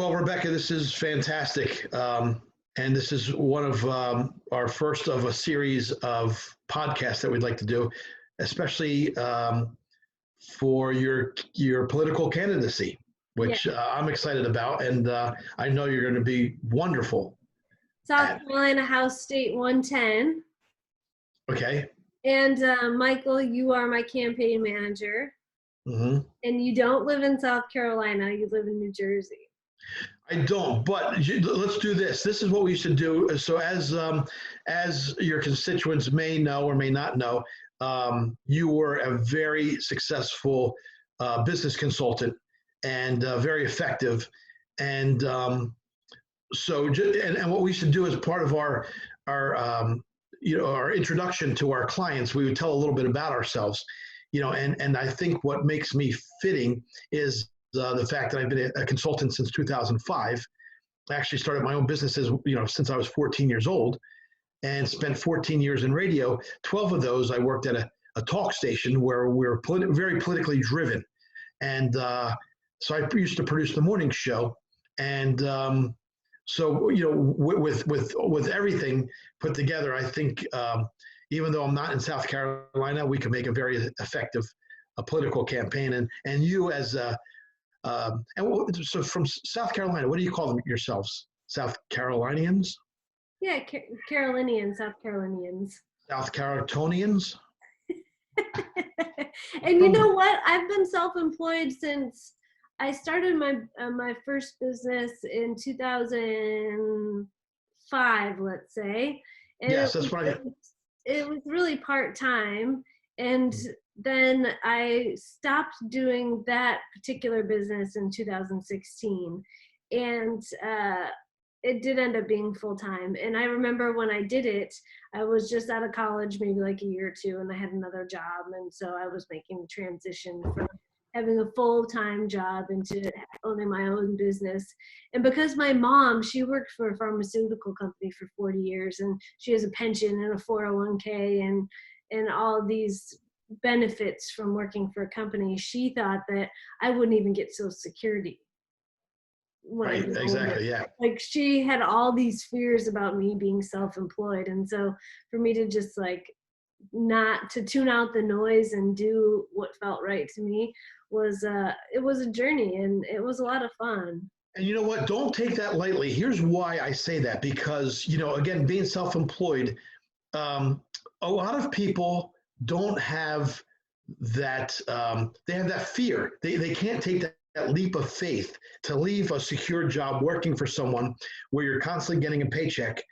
Well, Rebecca, this is fantastic. And this is one of our first of a series of podcasts that we'd like to do, especially for your political candidacy, Yeah, which I'm excited about, and I know you're going to be wonderful South at. Carolina House State 110. Okay. And Michael, you are my campaign manager. Hmm. And you don't live in South Carolina, you live in New Jersey. I don't, but let's do this. This is what we should do. So, as your constituents may know or may not know, you were a very successful business consultant and very effective. And and what we should do as part of our our introduction to our clients, we would tell a little bit about ourselves. And I think what makes me fitting is the fact that I've been a consultant since 2005. I actually started my own businesses, since I was 14 years old, and spent 14 years in radio. 12 of those I worked at a talk station where we were very politically driven, and so I used to produce the morning show. And so with everything put together, I think even though I'm not in South Carolina, we can make a very effective political campaign. And you as so from South Carolina, what do you call them yourselves? South Carolinians? Yeah, Carolinians, South Carolinians. South Carolinians? And you know what? I've been self-employed since I started my first business in 2005, let's say. And Yes, that's right. It was really part-time. And then I stopped doing that particular business in 2016. And it did end up being full-time. And I remember when I did it, I was just out of college, maybe like a year or two, and I had another job. And so I was making the transition from having a full-time job into owning my own business. And because my mom, she worked for a pharmaceutical company for 40 years, and she has a pension and a 401k and all these benefits from working for a company, she thought that I wouldn't even get Social Security. Right, exactly, yeah. Like she had all these fears about me being self-employed. And so for me to just like not to tune out the noise and do what felt right to me was it was a journey, and it was a lot of fun. And you know what? Don't take that lightly. Here's why I say that, because, again, being self-employed, a lot of people don't have that, they have that fear. They can't take that leap of faith to leave a secure job working for someone where you're constantly getting a paycheck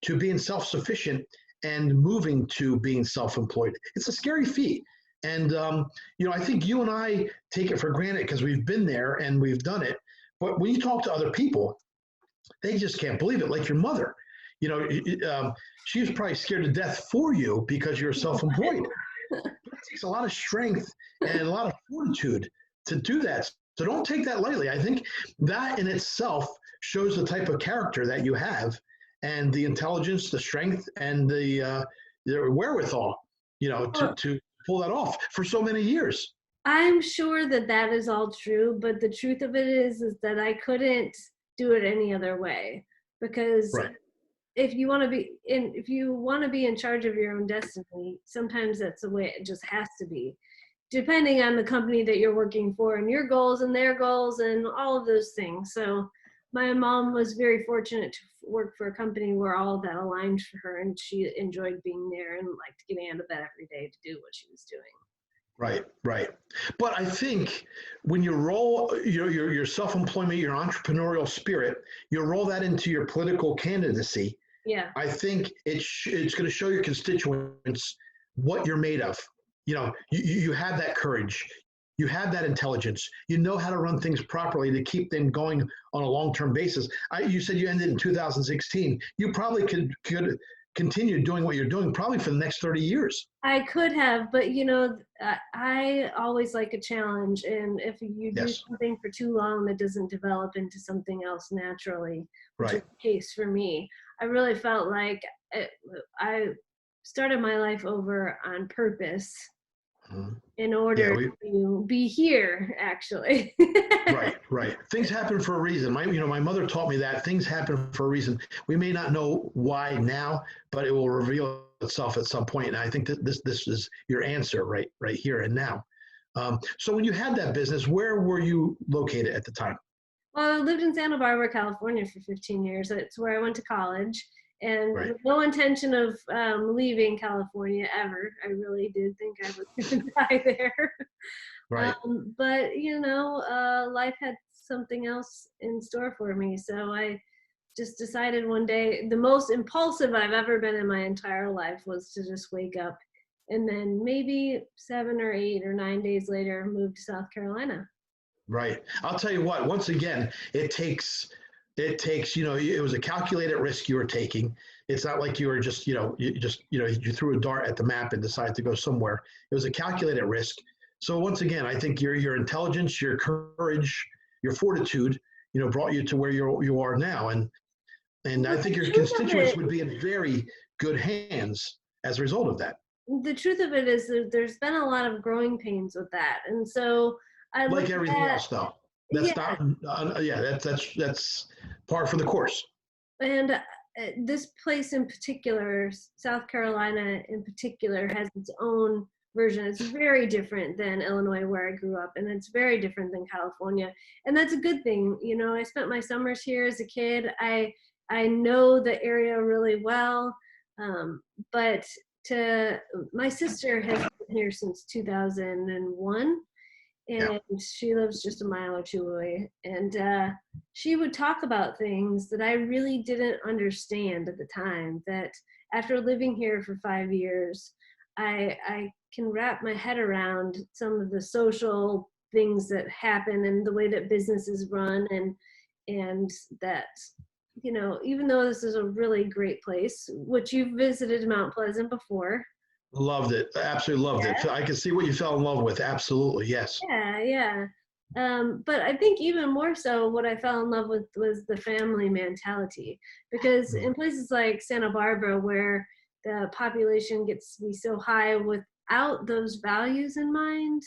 to being self-sufficient and moving to being self-employed. It's a scary feat. And, I think you and I take it for granted because we've been there and we've done it. But when you talk to other people, they just can't believe it. Like your mother, she was probably scared to death for you because you're self-employed. It takes a lot of strength and a lot of fortitude to do that. So don't take that lightly. I think that in itself shows the type of character that you have, and the intelligence, the strength, and the wherewithal, to pull that off for so many years. I'm sure that that is all true, but the truth of it is that I couldn't do it any other way, because Right. if you want to be in charge of your own destiny, sometimes that's the way it just has to be, depending on the company that you're working for and your goals and their goals and all of those things. So my mom was very fortunate to work for a company where all of that aligned for her, and she enjoyed being there and liked getting out of bed every day to do what she was doing. Right, right. But I think when you roll your self-employment, your entrepreneurial spirit, you roll that into your political candidacy. Yeah. I think it's going to show your constituents what you're made of. You have that courage, you have that intelligence, you know how to run things properly to keep them going on a long-term basis. You said you ended in 2016. You probably could continue doing what you're doing probably for the next 30 years. I could have, but I always like a challenge, and if you do Yes. something for too long, that doesn't develop into something else naturally, which is Right. the case for me. I really felt like I started my life over on purpose, Mhm. in Yeah, order we, to be here, actually. right, right. Things happen for a reason. My mother taught me that things happen for a reason. We may not know why now, but it will reveal itself at some point. And I think that this is your answer right here and now. So when you had that business, where were you located at the time? Well, I lived in Santa Barbara, California for 15 years. It's where I went to college, and Right, with no intention of leaving California ever. I really did think I was going to die there. right, But, life had something else in store for me. So I just decided one day, the most impulsive I've ever been in my entire life was to just wake up and then maybe 7 or 8 or 9 days later move to South Carolina. right. I'll tell you what. Once again, it takes. It was a calculated risk you were taking. It's not like you were just you threw a dart at the map and decided to go somewhere. It was a calculated risk. So once again, I think your intelligence, your courage, your fortitude, brought you to where you are now. And I Well, think the your truth of constituents it, would be in very good hands as a result of that. the truth of it is that there's been a lot of growing pains with that, and so I look Like everything at else, though. yeah, That's not. Yeah, that's par for the course. and this place in particular, South Carolina in particular, has its own version. It's very different than Illinois, where I grew up, and it's very different than California, and that's a good thing. I spent my summers here as a kid. I know the area really well, um, but to my sister has been here since 2001, Yeah. and she lives just a mile or two away, and she would talk about things that I really didn't understand at the time, that after living here for 5 years, I can wrap my head around some of the social things that happen and the way that businesses run, and that, even though this is a really great place, which you've visited Mount Pleasant before. Loved it. Absolutely loved it. I can see what you fell in love with. Absolutely. Yes. Yeah, yeah. But I think even more so, what I fell in love with was the family mentality. Because Mm. in places like Santa Barbara, where the population gets to be so high without those values in mind,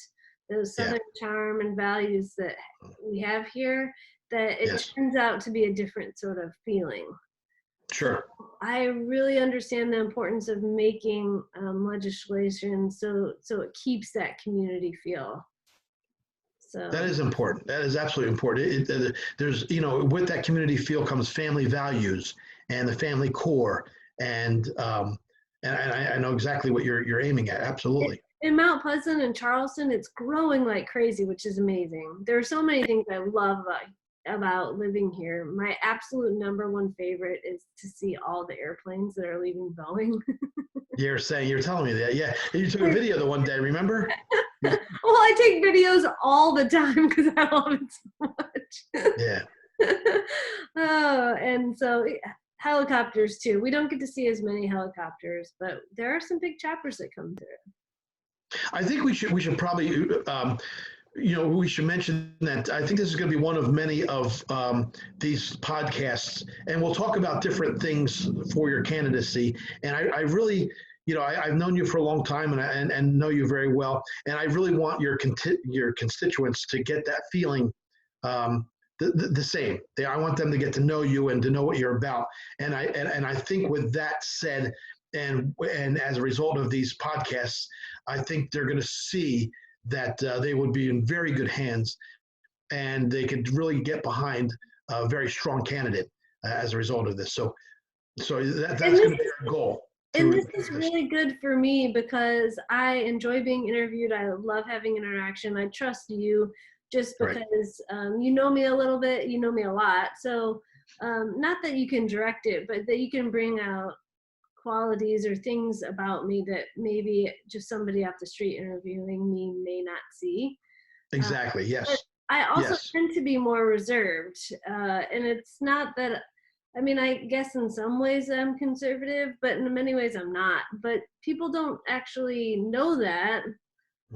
those Yeah. Southern charm and values that we have here, that it Yes. turns out to be a different sort of feeling. So Sure. I really understand the importance of making legislation so it keeps that community feel. That So is important. That is absolutely important. There's, with that community feel comes family values and the family core, and I know exactly what you're aiming at. Absolutely. in Mount Pleasant and Charleston, it's growing like crazy, which is amazing. There are so many things I love about living here. My absolute number one favorite is to see all the airplanes that are leaving Boeing. You're telling me that. Yeah. You took a video the one day. Remember? Well, I take videos all the time because I love it so much. Yeah. Oh, and so helicopters too. We don't get to see as many helicopters, but there are some big choppers that come through. I think we should probably we should mention that I think this is going to be one of many of these podcasts, and we'll talk about different things for your candidacy. And I really, I've known you for a long time, and know you very well, and I really want your constituents to get that feeling. The same. I want them to get to know you and to know what you're about. And I think with that said, and as a result of these podcasts, I think they're going to see that they would be in very good hands, and they could really get behind a very strong candidate as a result of this. So that's going to be our goal. And this is really good for me because I enjoy being interviewed. I love having interaction. I trust you just because you know me a little bit, you know me a lot. So not that you can direct it, but that you can bring out qualities or things about me that maybe just somebody off the street interviewing me may not see. Exactly. Yes. But I also Yes. tend to be more reserved, and it's not that. I mean, I guess in some ways I'm conservative, but in many ways I'm not. But people don't actually know that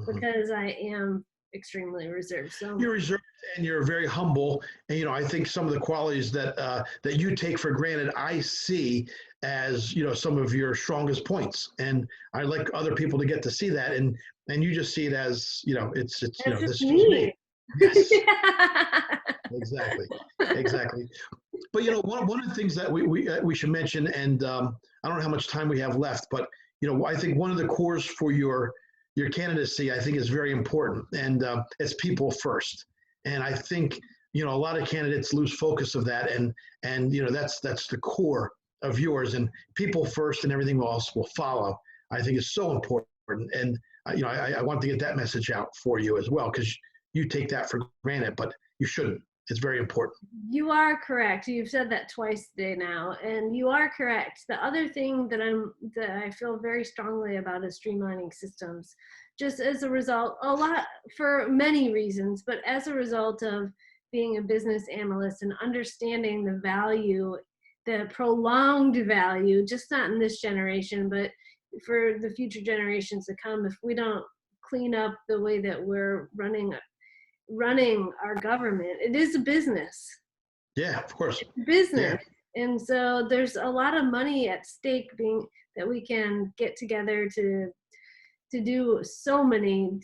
because I am extremely reserved. So You're reserved and you're very humble, and I think some of the qualities that that you take for granted, I see as some of your strongest points, and I like other people to get to see that, and and you just see it as, it's That's this just is just me. me. Yes, exactly, exactly. But one of the things that we should mention, and I don't know how much time we have left, but I think one of the cores for your candidacy, I think, is very important, and it's people first. And I think a lot of candidates lose focus of that, and that's the core of yours, and people first, and everything else will follow. I think is so important, and I want to get that message out for you as well, because you take that for granted, but you shouldn't. It's very important. You are correct. You've said that twice today now, and you are correct. The other thing that I feel very strongly about is streamlining systems, just as a result, for many reasons, but as a result of being a business analyst and understanding the value, the prolonged value, just not in this generation, but for the future generations to come, if we don't clean up the way that we're running our government. It is a business. Yeah, of course. It's a business. Yeah. And so there's a lot of money at stake that we can get together to do so many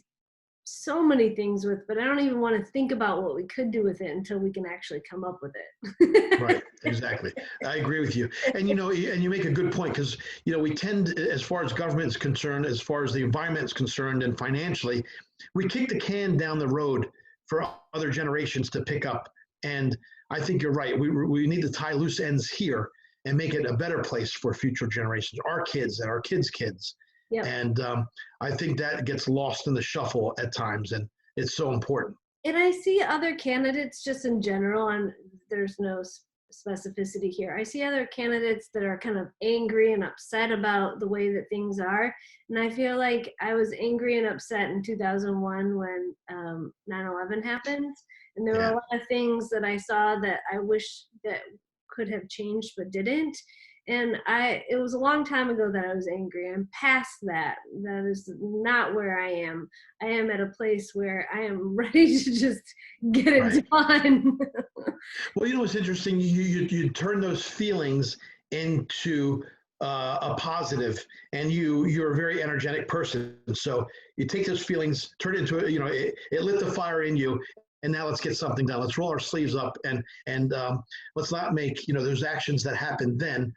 things with, but I don't even want to think about what we could do with it until we can actually come up with it. Right, exactly. I agree with you. And and you make a good point, because we tend, as far as government is concerned, as far as the environment is concerned, and financially, we kick the can down the road for other generations to pick up. And I think you're right. We need to tie loose ends here and make it a better place for future generations, our kids and our kids' kids. Yep. And I think that gets lost in the shuffle at times, and it's so important. And I see other candidates just in general, and there's no specificity here. I see other candidates that are kind of angry and upset about the way that things are. And I feel like I was angry and upset in 2001 when 9/11 happened. And there were a lot of things that I saw that I wish that could have changed but didn't. And it was a long time ago that I was angry. I'm past that. That is not where I am. I am at a place where I am ready to just get it done. Well, it's interesting. You turn those feelings into a positive, and you're a very energetic person. So you take those feelings, turn it into it lit the fire in you, and now let's get something done. Let's roll our sleeves up, and let's not make those actions that happened then.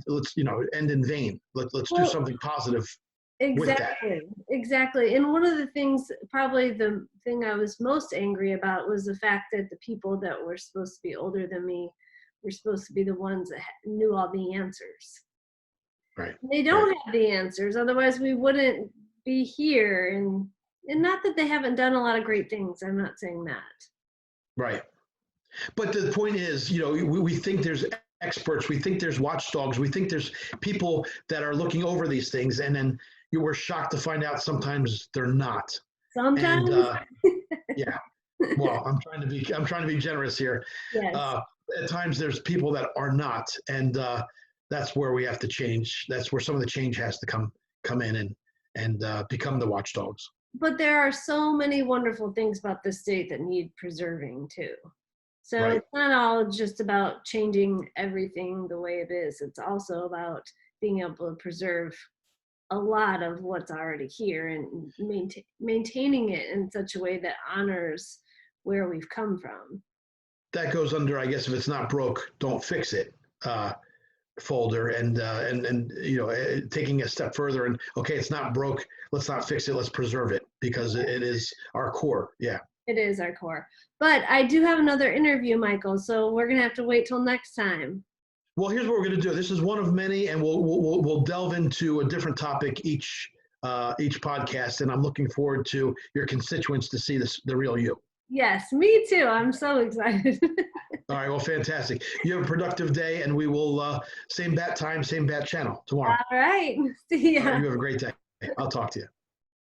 Let's end in vain. Let's do something positive. Exactly. And one of the things, probably the thing I was most angry about, was the fact that the people that were supposed to be older than me were supposed to be the ones that knew all the answers. Right. They don't have the answers, otherwise we wouldn't be here. And not that they haven't done a lot of great things. I'm not saying that. Right. But the point is, we think there's experts, we think there's watchdogs, we think there's people that are looking over these things, and then you were shocked to find out sometimes they're not. Sometimes. And, yeah. Well, I'm trying to be generous here. Yes. At times there's people that are not, and that's where we have to change. That's where some of the change has to come in and become the watchdogs. But there are so many wonderful things about the state that need preserving too. So It's not all just about changing everything the way it is. It's also about being able to preserve a lot of what's already here and maintaining it in such a way that honors where we've come from. That goes under, I guess, if it's not broke, don't fix it folder, and taking a step further and, okay, it's not broke, let's not fix it, let's preserve it, because it is our core. Yeah. It is our core. But I do have another interview, Michael, so we're going to have to wait till next time. Well, here's what we're going to do. This is one of many, and we'll delve into a different topic each podcast, and I'm looking forward to your constituents to see the real you. Yes, me too. I'm so excited. All right, well, fantastic. You have a productive day, and we will same bat time, same bat channel tomorrow. All right. See ya. All right, you have a great day. I'll talk to you.